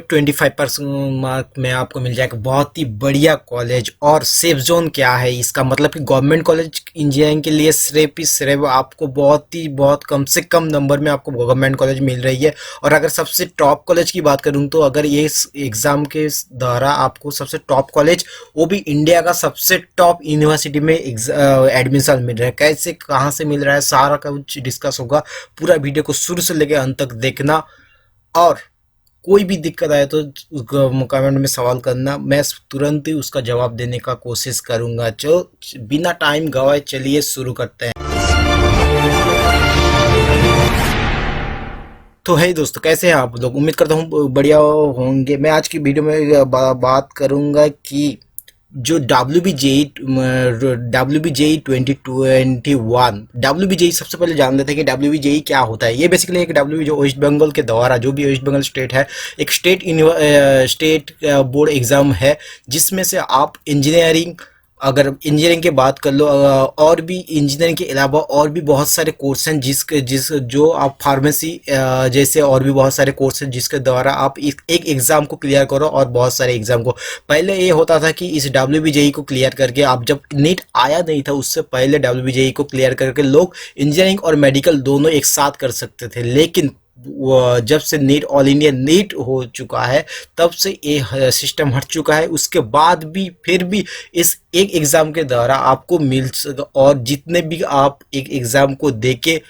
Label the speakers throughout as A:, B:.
A: 25% mark में आपको मिल जाएगा बहुत ही बढ़िया कॉलेज। और सेफ जोन क्या है इसका मतलब कि गवर्नमेंट कॉलेज इंजीनियरिंग के लिए सिर्फ ही सिर्फ आपको बहुत कम से कम नंबर में आपको गवर्नमेंट कॉलेज मिल रही है। और अगर सबसे टॉप कॉलेज की बात करूं तो अगर ये एग्ज़ाम के द्वारा आपको सबसे टॉप कॉलेज, वो भी इंडिया का सबसे टॉप यूनिवर्सिटी में एडमिशन मिल रहा है। कैसे, कहाँ से मिल रहा है, सारा कुछ डिस्कस होगा। पूरा वीडियो को शुरू से लेकर अंत तक देखना। और कोई भी दिक्कत आए तो कमेंट में सवाल करना, मैं तुरंत ही उसका जवाब देने का कोशिश करूंगा। चलो बिना टाइम गवाए चलिए शुरू करते हैं। तो है दोस्तों, कैसे हैं आप लोग? उम्मीद करता हूँ बढ़िया होंगे। मैं आज की वीडियो में बात करूंगा कि जो WBJE 2021, WBJE सबसे पहले जान लेते हैं कि WBJE क्या होता है। ये बेसिकली एक WB जो वेस्ट बंगाल के द्वारा, जो भी वेस्ट बंगाल स्टेट है, एक स्टेट बोर्ड एग्ज़ाम है जिसमें से आप इंजीनियरिंग, अगर इंजीनियरिंग की बात कर लो, और भी इंजीनियरिंग के अलावा और भी बहुत सारे कोर्स हैं जो आप फार्मेसी जैसे और भी बहुत सारे कोर्स हैं जिसके द्वारा आप एक एग्ज़ाम को क्लियर करो। और बहुत सारे एग्ज़ाम को पहले ये होता था कि इस WBJE को क्लियर करके, आप जब नीट आया नहीं था उससे पहले WBJE को क्लियर करके लोग इंजीनियरिंग और मेडिकल दोनों एक साथ कर सकते थे। लेकिन जब से नीट, ऑल इंडिया नीट हो चुका है, तब से ये सिस्टम हट चुका है। उसके बाद भी फिर भी इस एक एग्ज़ाम के द्वारा आपको मिल सके, और जितने भी आप एक एग्ज़ाम को देके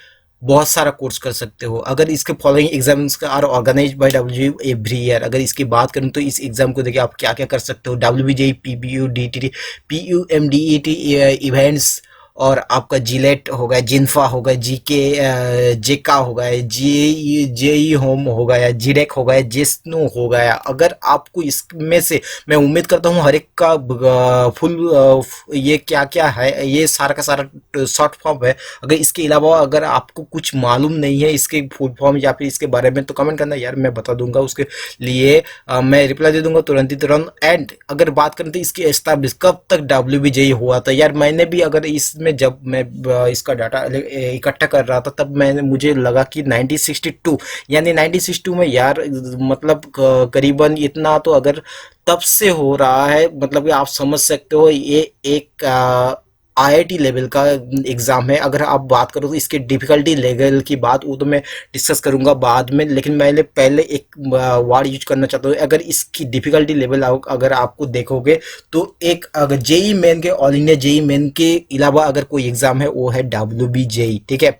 A: बहुत सारा कोर्स कर सकते हो। अगर इसके फॉलोइंग एग्जाम्स का are organise by WBJE every year, अगर इसकी बात करूं तो इस एग्जाम को देखिए आप क्या क्या कर सकते हो। WBJE PBU DTT PUMDET events, और आपका जिलेट हो गया, जिन्फा हो गया, जेका हो गया, जेई होम हो गया, जीडेक हो गया, जेस्नो हो गया। अगर आपको इसमें से, मैं उम्मीद करता हूँ हर एक का फुल ये क्या क्या है, ये सारा का सारा शॉर्ट फॉर्म है। अगर इसके अलावा अगर आपको कुछ मालूम नहीं है इसके फुल फॉर्म या फिर इसके बारे में, तो कमेंट करना यार, मैं बता दूंगा। उसके लिए मैं रिप्लाई दे दूंगा तुरंत ही तुरंत। एंड अगर बात करें तो इसकी एस्टैब्लिश कब तक WBJE हुआ था यार, मैंने भी अगर इसमें जब मैं इसका डाटा इकट्ठा कर रहा था तब मुझे लगा कि 1962, यानी 1962 में यार, मतलब करीबन इतना तो अगर तब से हो रहा है, मतलब कि आप समझ सकते हो ये एक IIT लेवल का एग्ज़ाम है। अगर आप बात करो तो इसके डिफ़िकल्टी लेवल की बात वो तो मैं डिस्कस करूंगा बाद में, लेकिन मैं पहले एक वर्ड यूज करना चाहता हूँ। अगर इसकी डिफ़िकल्टी लेवल अगर आपको देखोगे तो एक, अगर जेई मेन के, ऑल इंडिया जेई मेन के अलावा अगर कोई एग्ज़ाम है वो है WBJE, ठीक है।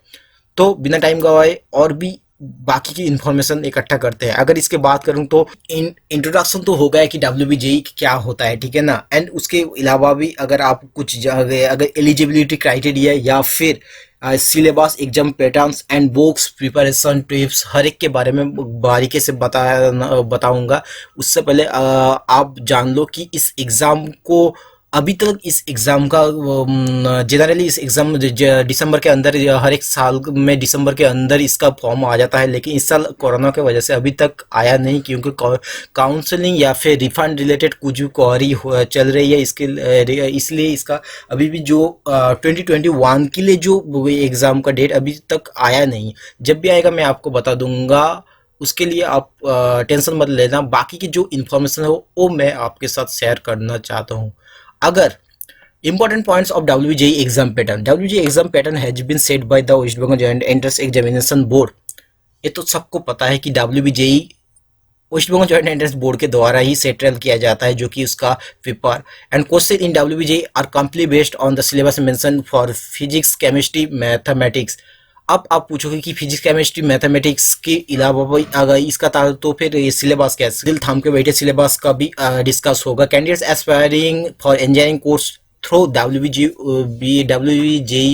A: तो बिना टाइम गवाए और भी बाकी की इंफॉर्मेशन इकट्ठा करते हैं। अगर इसके बात करूं तो इंट्रोडक्शन तो हो गया कि WBJE क्या होता है, ठीक है ना। एंड उसके अलावा भी अगर आप कुछ अगर एलिजिबिलिटी क्राइटेरिया या फिर syllabus, exam patterns and books, preparation tips, हर एक के बारे में बारीकी से बताऊंगा। उससे पहले आप जान लो कि इस एग्ज़ाम को, अभी तक इस एग्ज़ाम का जनरली इस एग्ज़ाम दिसंबर के अंदर, हर एक साल में दिसंबर के अंदर इसका फॉर्म आ जाता है। लेकिन इस साल कोरोना की वजह से अभी तक आया नहीं, क्योंकि काउंसलिंग या फिर रिफंड रिलेटेड कुछ क्वेरी चल रही है इसके, इसलिए इसका अभी भी जो 2021 के लिए जो एग्ज़ाम का डेट अभी तक आया नहीं। जब भी आएगा मैं आपको बता दूंगा, उसके लिए आप टेंशन मत लेना। बाकी की जो इन्फॉर्मेशन है वो मैं आपके साथ शेयर करना चाहता हूँ। अगर important points of WBJE exam pattern, WBJE exam pattern has been set by the West Bengal Joint Entrance Examination Board। ये तो सबको पता है कि WBJE West Bengal joint entrance board के द्वारा ही सेटल किया जाता है, जो कि उसका paper and question in WBJE are completely based on the syllabus mention for physics, chemistry, mathematics. अब आप पूछोगे कि फिजिक्स, केमिस्ट्री, मैथमेटिक्स के अलावा अगर इसका था तो फिर ये सिलेबस क्या है, दिल थाम के बैठे सिलेबस का भी डिस्कस होगा। Candidates aspiring for engineering course through WBJE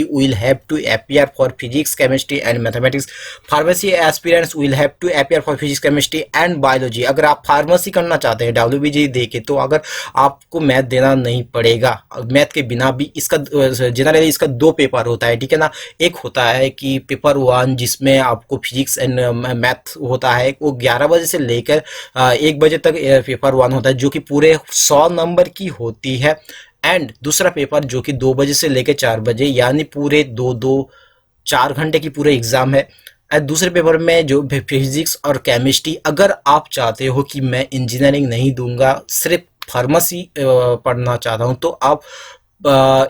A: will have to appear for physics, chemistry and mathematics. Pharmacy aspirants will have to appear for physics, chemistry and biology। अगर आप फार्मेसी करना चाहते हैं WBJE देके, तो अगर आपको मैथ देना नहीं पड़ेगा। मैथ के बिना भी इसका जनरली इसका दो पेपर होता है, ठीक है ना। एक होता है कि पेपर 1 जिसमें आपको फिजिक्स एंड मैथ होता है, वो 11 बजे से लेकर 1 बजे तक पेपर 1 होता है, जो कि पूरे 100 नंबर की होती है। एंड दूसरा पेपर जो कि 2 बजे से लेकर 4 बजे, यानी पूरे 2-4 घंटे की पूरे एग्जाम है। और दूसरे पेपर में जो फिजिक्स और केमिस्ट्री, अगर आप चाहते हो कि मैं इंजीनियरिंग नहीं दूंगा, सिर्फ फार्मेसी पढ़ना चाहता हूं, तो आप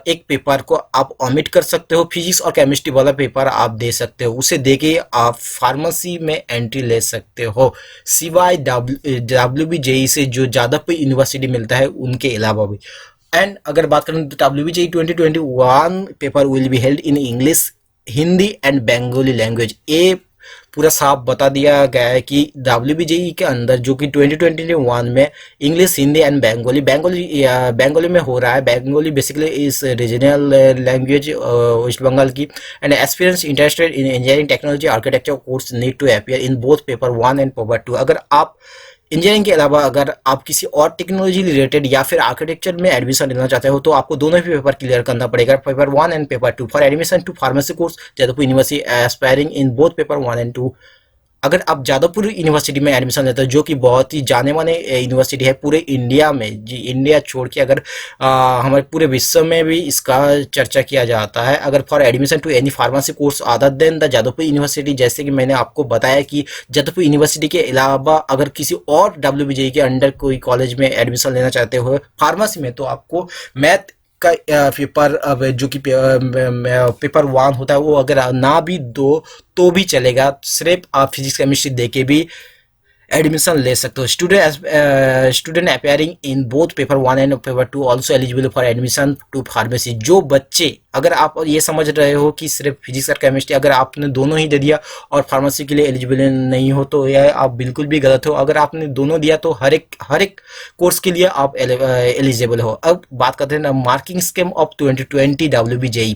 A: एक पेपर को आप ओमिट कर सकते हो। फिजिक्स और केमिस्ट्री वाला पेपर आप दे सकते हो, उसे देके आप फार्मेसी में एंट्री ले सकते हो, सिवाय WBJE से जो जादवपुर यूनिवर्सिटी मिलता है उनके अलावा भी। एंड अगर बात करें तो WBJE 2021 paper will be held in English, Hindi and Bengali language. ये पूरा साफ बता दिया गया है कि WBJE के अंदर जो कि 2021 में इंग्लिश, हिंदी एंड बंगाली में हो रहा है। बंगाली बेसिकली इस रीजनल लैंग्वेज वेस्ट बंगाल की। And experience interested in engineering, technology, architecture course need to appear in both paper 1 and paper 2। अगर आप इंजीनियरिंग के अलावा अगर आप किसी और टेक्नोलॉजी रिलेटेड या फिर आर्किटेक्चर में एडमिशन लेना चाहते हो, तो आपको दोनों ही पेपर क्लियर करना पड़ेगा, paper 1 and paper 2। For admission to pharmacy course Jadavpur university aspiring in both paper 1 and 2। अगर आप जादवपुर यूनिवर्सिटी में एडमिशन लेते हो, जो कि बहुत ही जाने माने यूनिवर्सिटी है पूरे इंडिया में, जी इंडिया छोड़ के अगर हमारे पूरे विश्व में भी इसका चर्चा किया जाता है। अगर for admission to any pharmacy course other than the Jadavpur university, जैसे कि मैंने आपको बताया कि जादवपुर यूनिवर्सिटी के अलावा अगर किसी और WBJE के अंडर कोई कॉलेज में एडमिशन लेना चाहते हो फार्मेसी में, तो आपको मैथ का पेपर जो कि पेपर 1 होता है वो अगर ना भी दो तो भी चलेगा, सिर्फ आप फिजिक्स केमिस्ट्री देके भी एडमिशन ले सकते हो। Student appearing in both paper 1 and paper 2 also eligible for admission to pharmacy. जो बच्चे, अगर आप ये समझ रहे हो कि सिर्फ फिजिक्स और केमिस्ट्री, अगर आपने दोनों ही दे दिया और फार्मेसी के लिए एलिजिबल नहीं हो, तो यह आप बिल्कुल भी गलत हो। अगर आपने दोनों दिया तो हर एक कोर्स के लिए आप एलिजिबल हो। अब बात करते हैं मार्किंग स्कीम ऑफ 2020 WBJE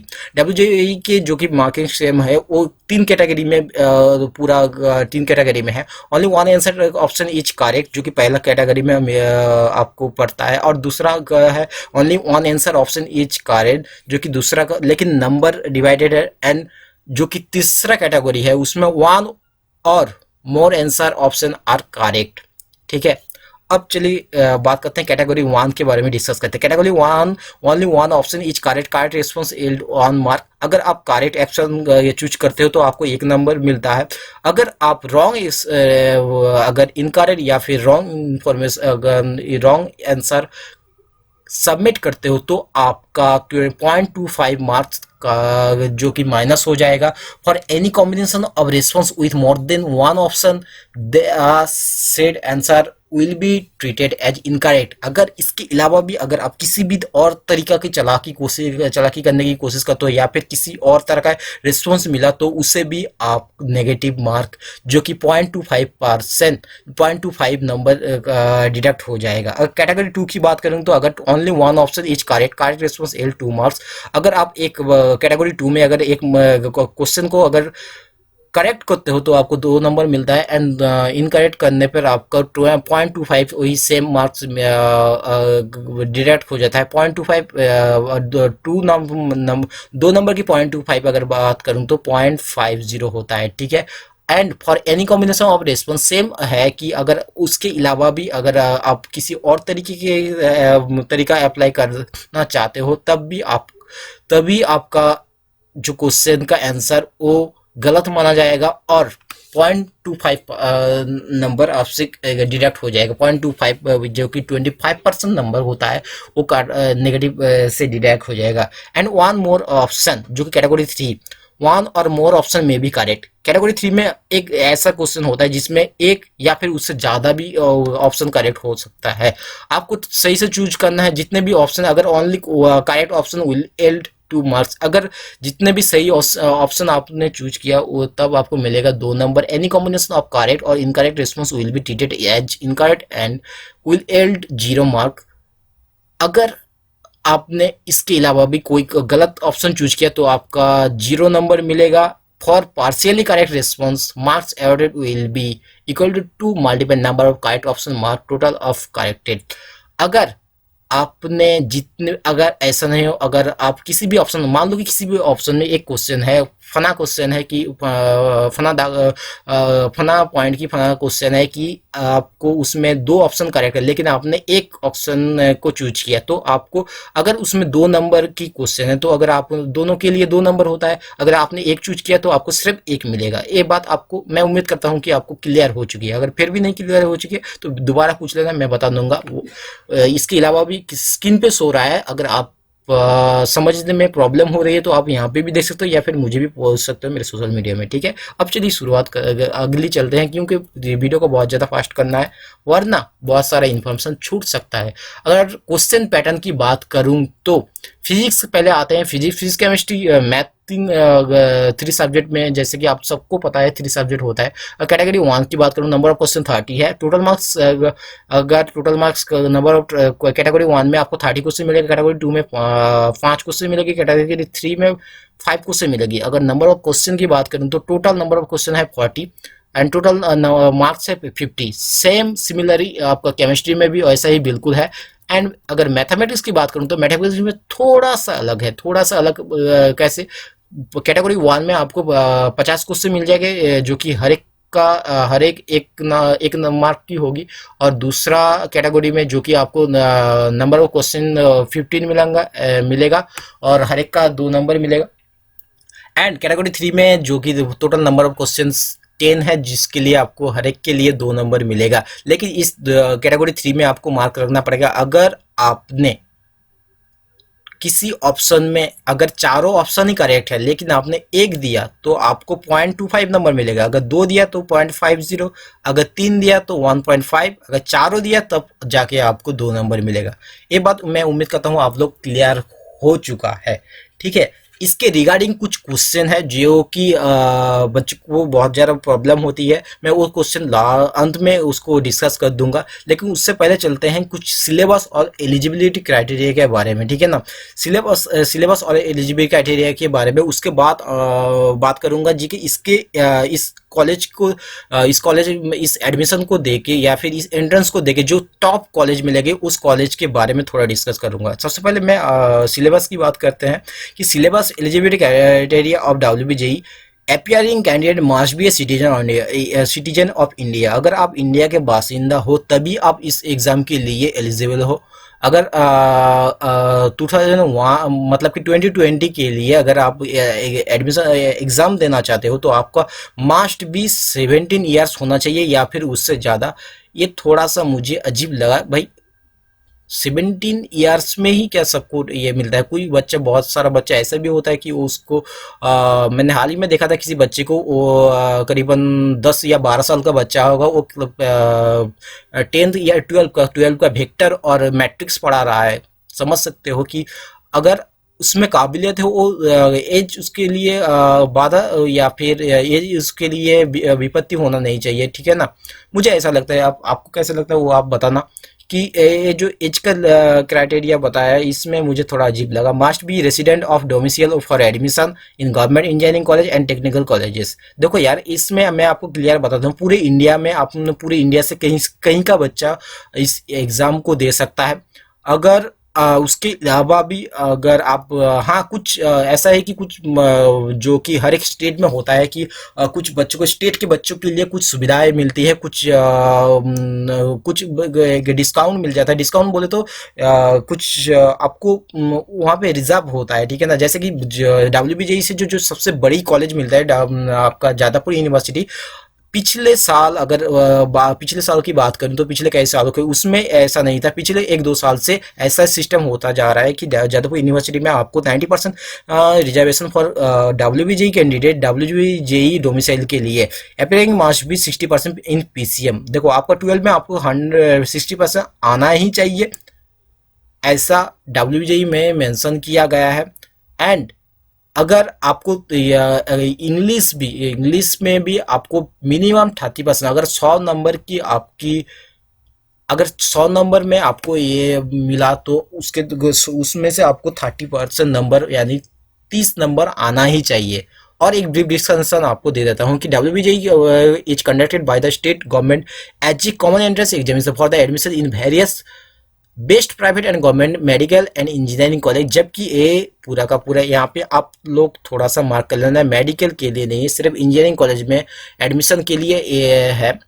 A: के जो कि मार्किंग स्कीम है वो 3 कैटेगरी में पूरा 3 कैटेगरी में है। Only 1 answer option is correct, जो कि पहला कैटेगरी में आपको पड़ता है, और दूसरा है only 1 answer option is correct, जो कि दूसरा का, लेकिन नंबर डिवाइडेड है। एंड जो कि तीसरा कैटेगरी है उसमें 1 और मोर आंसर ऑप्शन आर करेक्ट। ठीक है, अब चलिए बात करते हैं कैटेगरी 1 के बारे में डिस्कस करते हैं। Category 1 only 1 option is correct response yield 1 mark. अगर आप करेक्ट ऑप्शन ये चूज करते हो तो आपको 1 नंबर मिलता है। अगर आप अगर इनकरेक्ट या फिर रॉन्ग इंफॉर्मेशन, अगर रॉन्ग आंसर सबमिट करते हो तो आपका 0.25 मार्क्स का जो कि माइनस हो जाएगा। For any combination of response with more than 1 option the said answer will be treated as incorrect. अगर इसके अलावा भी अगर आप किसी भी और तरीका की चालाकी करने की कोशिश करते हो या फिर किसी और तरह का रिस्पॉन्स मिला, तो उसे भी आप नेगेटिव मार्क जो कि 0.25 नंबर डिडक्ट हो जाएगा। अगर कैटेगरी 2 की बात करें तो अगर only 1 option is correct response L 2 marks. अगर आप एक कैटेगरी 2 में अगर एक क्वेश्चन को अगर करेक्ट करते हो तो आपको 2 नंबर मिलता है, एंड इनकरेक्ट करने पर आपका 0.25 वही सेम मार्क्स डिडक्ट हो जाता है। 0.25 2 नंबर की 0.25 अगर बात करूं तो 0.50 होता है। ठीक है, and for any combination of response same है कि अगर उसके अलावा भी अगर आप किसी और तरीका अप्लाई करना चाहते हो तभी आपका जो क्वेश्चन का आंसर वो गलत माना जाएगा और 0.25 नंबर आपसे डिडक्ट हो जाएगा। 0.25 जो कि 25% नंबर होता है वो नेगेटिव से डिडक्ट हो जाएगा। एंड 1 मोर ऑप्शन जो कि कैटेगरी 3, 1 और मोर ऑप्शन में भी करेक्ट। कैटेगरी 3 में एक ऐसा क्वेश्चन होता है जिसमें एक या फिर उससे ज्यादा भी ऑप्शन करेक्ट हो सकता है। आपको सही से चूज करना है जितने भी ऑप्शन, अगर only correct option will yield 2 marks. अगर जितने भी सही ऑप्शन आपने चूज किया वो तब आपको मिलेगा 2 number. Any combination of correct और incorrect response will be treated as incorrect and will yield 0 mark. अगर आपने इसके अलावा भी कोई गलत ऑप्शन चूज किया तो आपका 0 नंबर मिलेगा। For partially correct response marks awarded will be equal to 2 multiple number of correct option mark total of corrected. अगर आपने अगर ऐसा नहीं हो, अगर आप किसी भी ऑप्शन, मान लो कि किसी भी ऑप्शन में एक क्वेश्चन है फना क्वेश्चन है कि फना पॉइंट की फना क्वेश्चन है कि आपको उसमें दो ऑप्शन करेक्ट है लेकिन आपने एक ऑप्शन को चूज किया, तो आपको अगर उसमें 2 नंबर की क्वेश्चन है तो अगर आप दोनों के लिए 2 नंबर होता है, अगर आपने एक चूज किया तो आपको सिर्फ एक मिलेगा। ये बात आपको मैं उम्मीद करता हूँ कि आपको क्लियर हो चुकी है। अगर फिर भी नहीं क्लियर हो चुकी है तो दोबारा पूछ लेना, मैं बता दूंगा। इसके अलावा भी स्क्रीन पे शो रहा है, अगर आप समझने में प्रॉब्लम हो रही है तो आप यहाँ पे भी देख सकते हो या फिर मुझे भी पूछ सकते हो मेरे सोशल मीडिया में, ठीक है। अब चलिए शुरुआत अगली चलते हैं, क्योंकि वीडियो को बहुत ज़्यादा फास्ट करना है वरना बहुत सारा इन्फॉर्मेशन छूट सकता है। अगर क्वेश्चन पैटर्न की बात करूँ तो फिजिक्स पहले आते हैं। फिजिक्स केमिस्ट्री मैथ 3 सब्जेक्ट में, जैसे कि आप सबको पता है 3 सब्जेक्ट होता है। कैटेगरी 1 की बात करूँ, नंबर ऑफ क्वेश्चन 30 है। टोटल मार्क्स अगर total marks number of category 1 में आपको 30 क्वेश्चन मिलेगा, कैटेगरी 2 में 5 क्वेश्चन मिलेगी, कैटेगरी 3 में 5 क्वेश्चन मिलेगी। अगर नंबर ऑफ क्वेश्चन की बात करूँ तो टोटल नंबर ऑफ क्वेश्चन है 40 एंड टोटल मार्क्स है 50। सेम सिमिलरली आपका केमिस्ट्री में भी ऐसा ही बिल्कुल है। एंड अगर मैथमेटिक्स की बात करूं तो मैथमेटिक्स में थोड़ा सा अलग है, थोड़ा सा अलग कैसे। कैटेगरी 1 में आपको 50 क्वेश्चन मिल जाएंगे जो कि हर एक का हर एक मार्क की होगी, और दूसरा कैटेगरी में जो कि आपको नंबर ऑफ क्वेश्चन 15 मिलेगा और हर एक का 2 नंबर मिलेगा। एंड कैटेगरी 3 में जो कि टोटल नंबर ऑफ क्वेश्चंस 10 है, जिसके लिए आपको हर एक के लिए 2 नंबर मिलेगा। लेकिन इस कैटेगरी 3 में आपको मार्क रखना पड़ेगा। अगर आपने किसी ऑप्शन में अगर चारों ऑप्शन ही करेक्ट है लेकिन आपने एक दिया तो आपको 0.25 नंबर मिलेगा, अगर 2 दिया तो 0.50, अगर 3 दिया तो 1.5, अगर चारों दिया तब जाके आपको 2 नंबर मिलेगा। ये बात मैं उम्मीद करता हूँ आप लोग क्लियर हो चुका है, ठीक है। इसके रिगार्डिंग कुछ क्वेश्चन है जो कि बच्चों को बहुत ज़्यादा प्रॉब्लम होती है, मैं वो क्वेश्चन अंत में उसको डिस्कस कर दूंगा। लेकिन उससे पहले चलते हैं कुछ सिलेबस और एलिजिबिलिटी क्राइटेरिया के बारे में, ठीक है ना। सिलेबस और एलिजिबिलिटी क्राइटेरिया के बारे में उसके बाद बात करूंगा जी कि इस कॉलेज में इस एडमिशन को देके या फिर इस एंट्रेंस को देके जो टॉप कॉलेज मिलेंगे उस कॉलेज के बारे में थोड़ा डिस्कस करूंगा। सबसे पहले मैं सिलेबस की बात करते हैं कि syllabus eligibility criteria of WBJE appearing candidate must be a citizen of India। अगर आप इंडिया के बासिंदा हो तभी आप इस एग्जाम के लिए एलिजिबल हो। अगर 2001 मतलब कि 2020 के लिए अगर आप एडमिशन एग्जाम देना चाहते हो तो आपका मस्ट बी 17 ईयर्स होना चाहिए या फिर उससे ज़्यादा। ये थोड़ा सा मुझे अजीब लगा भाई, 17 ईयर्स में ही क्या सबको ये मिलता है? कोई बच्चा, बहुत सारा बच्चा ऐसा भी होता है कि उसको मैंने हाल ही में देखा था किसी बच्चे को, वो करीबन 10 या 12 साल का बच्चा होगा, वो 10th या 12 का वेक्टर और मैट्रिक्स पढ़ा रहा है। समझ सकते हो कि अगर उसमें काबिलियत है, वो एज उसके लिए बाधा या फिर एज उसके लिए विपत्ति होना नहीं चाहिए, ठीक है ना। मुझे ऐसा लगता है, आपको कैसा लगता है वो आप बताना कि ये जो एज का क्राइटेरिया बताया है इसमें मुझे थोड़ा अजीब लगा। Must be resident of domicile for admission in government engineering college and technical colleges. देखो यार, इसमें मैं आपको क्लियर बताता हूँ, पूरे इंडिया में आपने पूरे इंडिया से कहीं का बच्चा इस एग्ज़ाम को दे सकता है। अगर उसके अलावा भी अगर आप हाँ कुछ ऐसा है कि कुछ जो कि हर एक स्टेट में होता है कि कुछ बच्चों को, स्टेट के बच्चों के लिए कुछ सुविधाएं मिलती है, कुछ डिस्काउंट मिल जाता है। डिस्काउंट बोले तो कुछ आपको वहाँ पे रिजर्व होता है, ठीक है ना। जैसे कि WBJE से जो सबसे बड़ी कॉलेज मिलता है आपका जादवपुर यूनिवर्सिटी, पिछले साल अगर पिछले साल की बात करूं तो पिछले कई सालों के उसमें ऐसा नहीं था। पिछले 1-2 साल से ऐसा सिस्टम होता जा रहा है कि जादवपुर यूनिवर्सिटी में आपको 90% reservation for WBJE candidate WBJE domicile के लिए appearing must be 60% in PCM। देखो आपका 12 में आपको 60% आना ही चाहिए, ऐसा WBJE में मेंशन किया गया है। एंड अगर आपको इंग्लिश में भी आपको मिनिमम 30%, अगर 100 नंबर की आपकी, अगर 100 नंबर में आपको ये मिला तो उसमें से आपको 30% नंबर यानी 30 नंबर आना ही चाहिए। और एक ब्रीफ डिस्कशन आपको दे देता हूँ कि WBJE is conducted by the state government as a common entrance examination for the admission in various best private and government medical and engineering college, जबकि ये पूरा का पूरा यहाँ पे आप लोग थोड़ा सा मार्क कर लेना, मेडिकल के लिए नहीं, सिर्फ इंजीनियरिंग कॉलेज में एडमिशन के लिए ये है।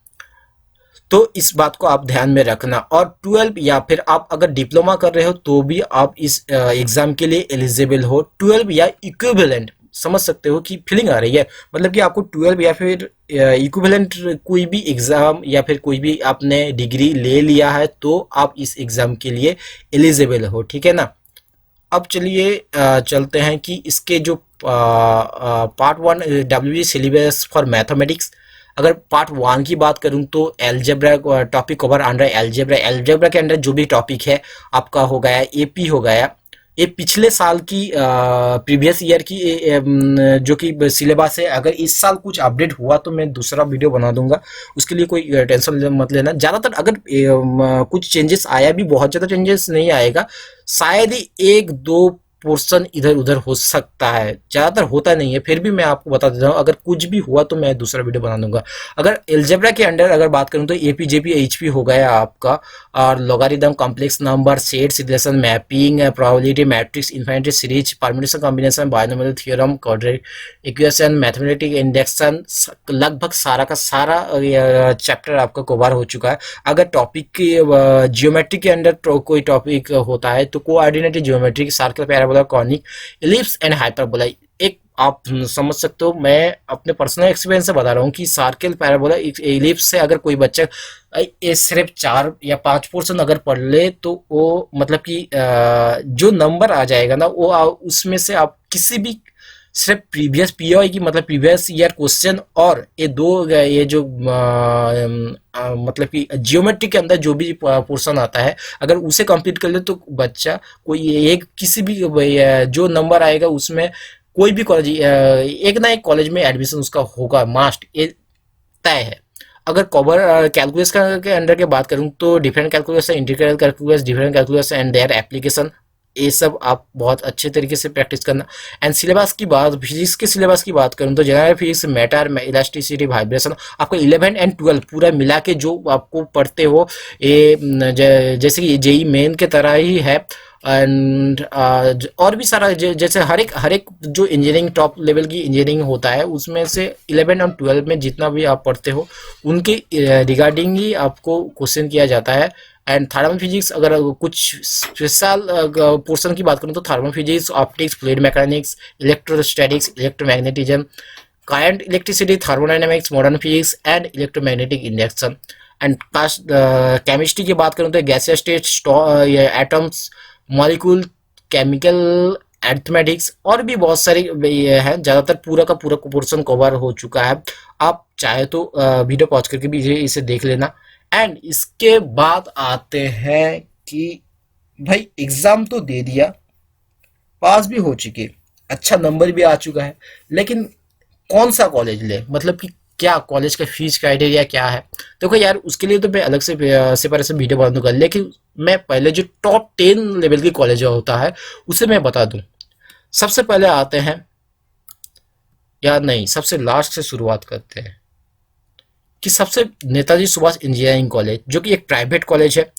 A: तो इस बात को आप ध्यान में रखना। और 12 या फिर आप अगर डिप्लोमा कर रहे हो तो भी आप इस एग्जाम के लिए एलिजिबल हो। 12 या इक्विवेलेंट, समझ सकते हो कि फीलिंग आ रही है, मतलब कि आपको 12 या फिर इक्विवेलेंट कोई भी एग्जाम या फिर कोई भी आपने डिग्री ले लिया है तो आप इस एग्जाम के लिए एलिजिबल हो, ठीक है ना। अब चलिए चलते हैं कि इसके जो part 1 W syllabus for mathematics, अगर पार्ट 1 की बात करूं तो algebra topic cover under algebra के अंदर जो भी टॉपिक है आपका हो गया एपी हो गया। ये पिछले साल की प्रीवियस ईयर की जो कि सिलेबस है। अगर इस साल कुछ अपडेट हुआ तो मैं दूसरा वीडियो बना दूंगा, उसके लिए कोई टेंशन मत लेना। ज़्यादातर अगर कुछ चेंजेस आया भी, बहुत ज़्यादा चेंजेस नहीं आएगा, शायद ही 1-2 पोर्शन इधर उधर हो सकता है, ज़्यादातर होता नहीं है। फिर भी मैं आपको बता देता हूँ, अगर कुछ भी हुआ तो मैं दूसरा वीडियो बना दूंगा। अगर एलजेब्रा के अंडर अगर बात करूँ तो एपी जेपी एचपी हो गया आपका, और logarithm, complex number, sets, relation, mapping, probability matrix, infinity series, permutation combination, binomial theorem, quadratic equation, mathematic induction, लगभग सारा का सारा चैप्टर आपका कवर हो चुका है। अगर टॉपिक की जियोमेट्री के अंदर कोई टॉपिक होता है तो coordinated geometry, circle, parabola, conic, ellipse and hyperbola, एक आप समझ सकते हो, मैं अपने पर्सनल एक्सपीरियंस से बता रहा हूँ कि सर्कल, पैराबोला, इलिप्स से अगर कोई बच्चा ये सिर्फ 4 या 5 पोर्शन अगर पढ़ ले तो वो मतलब कि जो नंबर आ जाएगा ना वो उसमें से आप किसी भी सिर्फ प्रीवियस पीओआई की मतलब प्रीवियस ईयर क्वेश्चन और ये ये जो मतलब कि जियोमेट्री के अंदर जो भी पोर्शन आता है अगर उसे कंप्लीट कर ले तो बच्चा कोई एक किसी भी जो नंबर आएगा उसमें कोई भी कॉलेज एक ना एक कॉलेज में एडमिशन उसका होगा, मास्ट, ये तय है। अगर कवर कैलकुलस के अंडर के बात करूं तो different calculus, integral calculus, different calculus and their application, ये सब आप बहुत अच्छे तरीके से प्रैक्टिस करना। एंड सिलेबस की बात, फिजिक्स के सिलेबस की बात करूं तो general physics, matter, elasticity, vibration, आपको 11 एंड 12 पूरा मिला के जो आपको पढ़ते हो ये जैसे कि जेई मेन के तरह ही है। एंड और भी सारा जैसे हर एक जो इंजीनियरिंग टॉप लेवल की इंजीनियरिंग होता है उसमें से 11 और 12 में जितना भी आप पढ़ते हो उनके रिगार्डिंग ही आपको क्वेश्चन किया जाता है। एंड थर्मल फिजिक्स, अगर कुछ स्पेशल पोर्शन की बात करूँ तो thermal physics, optics, fluid mechanics, electrostatics, electromagnetism, current, electricity, thermodynamics, modern physics and electromagnetic induction. And chemistry की बात करूँ तो gaseous state, atoms, molecule, chemical, arithmetics और भी बहुत सारी ये है। ज़्यादातर पूरा का पूरा पोर्शन कवर हो चुका है, आप चाहे तो वीडियो पॉज करके भी इसे देख लेना। एंड इसके बाद आते हैं कि भाई एग्ज़ाम तो दे दिया, पास भी हो चुके, अच्छा नंबर भी आ चुका है, लेकिन कौन सा कॉलेज ले, मतलब कि क्या कॉलेज का फीस क्राइटेरिया क्या है। देखो यार उसके लिए तो मैं अलग से सेपरेशन वीडियो बना दूंगा, लेकिन मैं पहले जो टॉप 10 लेवल की कॉलेज होता है उसे मैं बता दूं। सबसे पहले आते हैं, यार नहीं, सबसे लास्ट से शुरुआत करते हैं कि सबसे नेताजी सुभाष इंजीनियरिंग कॉलेज जो कि एक प्राइवेट कॉलेज है।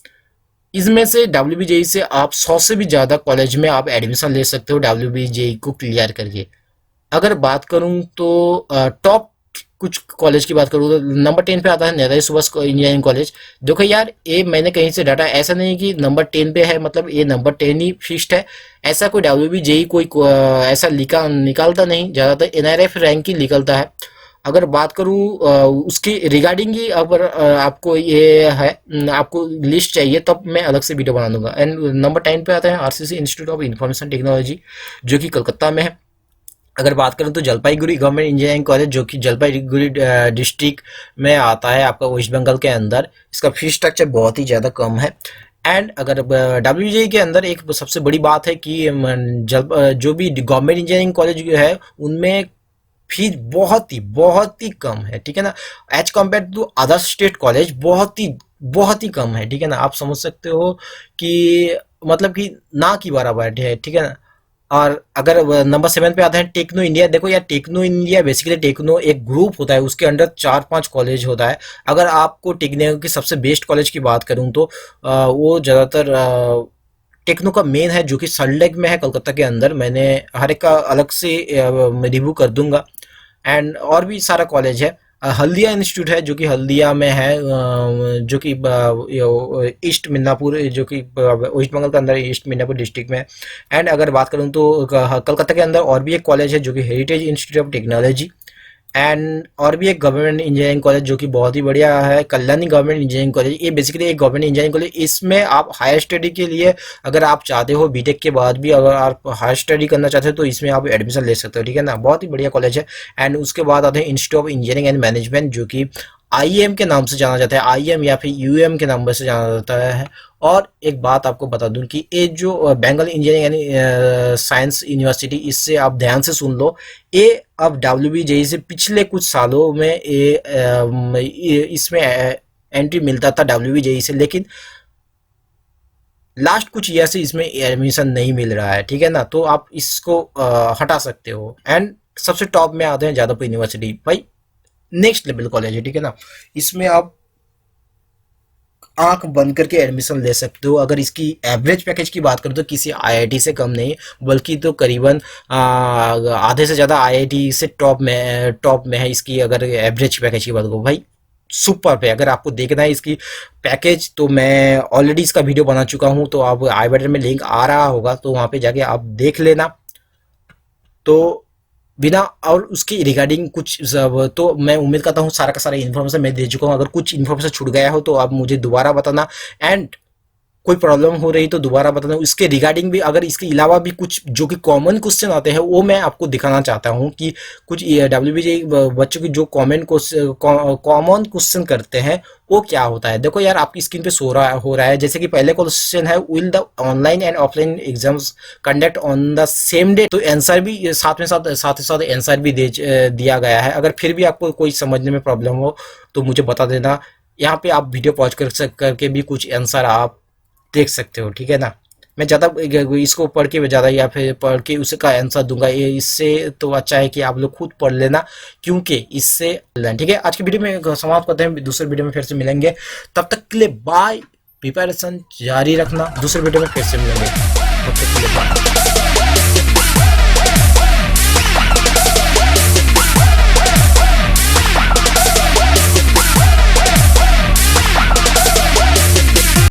A: इसमें से डब्ल्यूबीजेई से आप 100 से भी ज़्यादा कॉलेज में आप एडमिशन ले सकते हो डब्ल्यूबीजेई को क्लियर करके। अगर बात करूं तो टॉप कुछ कॉलेज की बात करूँ तो नंबर 10 पे आता है नेताजी सुभाष इंजीनियरिंग कॉलेज। देखो यार ये मैंने कहीं से डाटा, ऐसा नहीं कि नंबर 10 पे है मतलब ये नंबर 10 ही फिक्स्ड है, ऐसा कोई डब्ल्यूबीजेई कोई ऐसा निकालता नहीं, ज़्यादातर एनआरएफ रैंक ही निकलता है। अगर बात करूँ उसकी रिगार्डिंग ही अगर आपको ये है आपको लिस्ट चाहिए तब मैं अलग से वीडियो बना दूंगा। एंड नंबर 10 पे आता है RCC institute of information technology जो कि कलकत्ता में है। अगर बात करें तो जलपाईगुड़ी गवर्नमेंट इंजीनियरिंग कॉलेज जो कि जलपाईगुड़ी डिस्ट्रिक्ट में आता है आपका वेस्ट बंगाल के अंदर, इसका फीस स्ट्रक्चर बहुत ही ज़्यादा कम है। एंड अगर डब्ल्यूजेई के अंदर एक सबसे बड़ी बात है कि जो भी गवर्नमेंट इंजीनियरिंग कॉलेज है उनमें फीस बहुत ही कम है, ठीक है ना, as compare to other state college बहुत ही कम है, ठीक है ना। आप समझ सकते हो कि मतलब कि ना की बराबर है, ठीक है ना। और अगर नंबर 7 पे आते हैं टेक्नो इंडिया। देखो यार, टेक्नो इंडिया बेसिकली टेक्नो एक ग्रुप होता है, उसके अंडर 4-5 कॉलेज होता है। अगर आपको टेक्नो की सबसे बेस्ट कॉलेज की बात करूं तो वो ज़्यादातर टेक्नो का मेन है, जो कि सल्टलेक में है कोलकाता के अंदर। मैंने हर एक का अलग से रिव्यू कर दूंगा। एंड और भी सारा कॉलेज है। हल्दिया इंस्टीट्यूट है जो कि हल्दिया में है, जो कि ईस्ट मिदनापुर, जो कि वेस्ट बंगाल के अंदर ईस्ट मिदनापुर डिस्ट्रिक्ट में है। एंड अगर बात करूं तो कलकत्ता के अंदर और भी एक कॉलेज है जो कि heritage institute of technology. And और भी एक गवर्नमेंट इंजीनियरिंग कॉलेज जो कि बहुत ही बढ़िया है, कल्याणी गवर्नमेंट इंजीनियरिंग कॉलेज। ये बेसिकली एक गवर्नमेंट इंजीनियरिंग कॉलेज। इसमें आप हायर स्टडी के लिए अगर आप चाहते हो, बीटेक के बाद भी अगर आप हायर स्टडी करना चाहते हो तो इसमें आप एडमिशन ले सकते हो, ठीक है ना। बहुत ही बढ़िया कॉलेज है। एंड उसके बाद आते हैं institute of engineering and management, जो कि आईएम के नाम से जाना जाता है, आईएम या फिर यूएम के नाम से जाना जाता है। और एक बात आपको बता दूं कि ये जो Bengal engineering and science university, इससे आप ध्यान से सुन लो, ये अब डब्ल्यूबीजेई से पिछले कुछ सालों में इसमें एंट्री मिलता था डब्ल्यूबीजेई से, लेकिन लास्ट कुछ ईयर से इसमें एडमिशन नहीं मिल रहा है, ठीक है ना। तो आप इसको हटा सकते हो। एंड सबसे टॉप में आते हैं जादवपुर यूनिवर्सिटी, भाई नेक्स्ट लेवल कॉलेज है, ठीक है ना। इसमें आप आंख बंद करके एडमिशन ले सकते हो। अगर इसकी एवरेज पैकेज की बात करूँ तो किसी आईआईटी से कम नहीं, बल्कि तो करीबन आधे से ज़्यादा आईआईटी से टॉप में है इसकी। अगर एवरेज पैकेज की बात करूँ भाई, सुपर पे। अगर आपको देखना है इसकी पैकेज तो मैं ऑलरेडी इसका वीडियो बना चुका हूँ, तो आप आई बटन में लिंक आ रहा होगा, तो वहाँ पे जाके आप देख लेना। तो बिना और उसकी रिगार्डिंग कुछ सब, तो मैं उम्मीद करता हूँ सारा का सारा इन्फॉर्मेशन मैं दे चुका हूँ। अगर कुछ इन्फॉर्मेशन छूट गया हो तो आप मुझे दोबारा बताना। एंड कोई प्रॉब्लम हो रही तो दोबारा बताना। इसके रिगार्डिंग भी, अगर इसके अलावा भी कुछ जो कि कॉमन क्वेश्चन आते हैं वो मैं आपको दिखाना चाहता हूँ कि कुछ डब्ल्यूबीजेई बच्चों की जो कॉमन क्वेश्चन करते हैं वो क्या होता है। देखो यार, आपकी स्क्रीन पे हो रहा है। जैसे कि पहले क्वेश्चन है, will the online and offline exams conduct on the same day. तो आंसर भी साथ ही साथ आंसर भी दिया गया है। अगर फिर भी आपको कोई समझने में प्रॉब्लम हो तो मुझे बता देना। यहाँ पे आप वीडियो पॉज करके भी कुछ आंसर आप देख सकते हो, ठीक है ना। मैं ज़्यादा इसको पढ़ के ज़्यादा या फिर पढ़ के उसका आंसर दूंगा, ये इससे तो अच्छा है कि आप लोग खुद पढ़ लेना, क्योंकि इससे, ठीक है। आज की वीडियो में समाप्त करते हैं, दूसरे वीडियो में फिर से मिलेंगे। तब तक के लिए बाय। प्रिपरेशन जारी रखना, दूसरे वीडियो में फिर से मिलेंगे।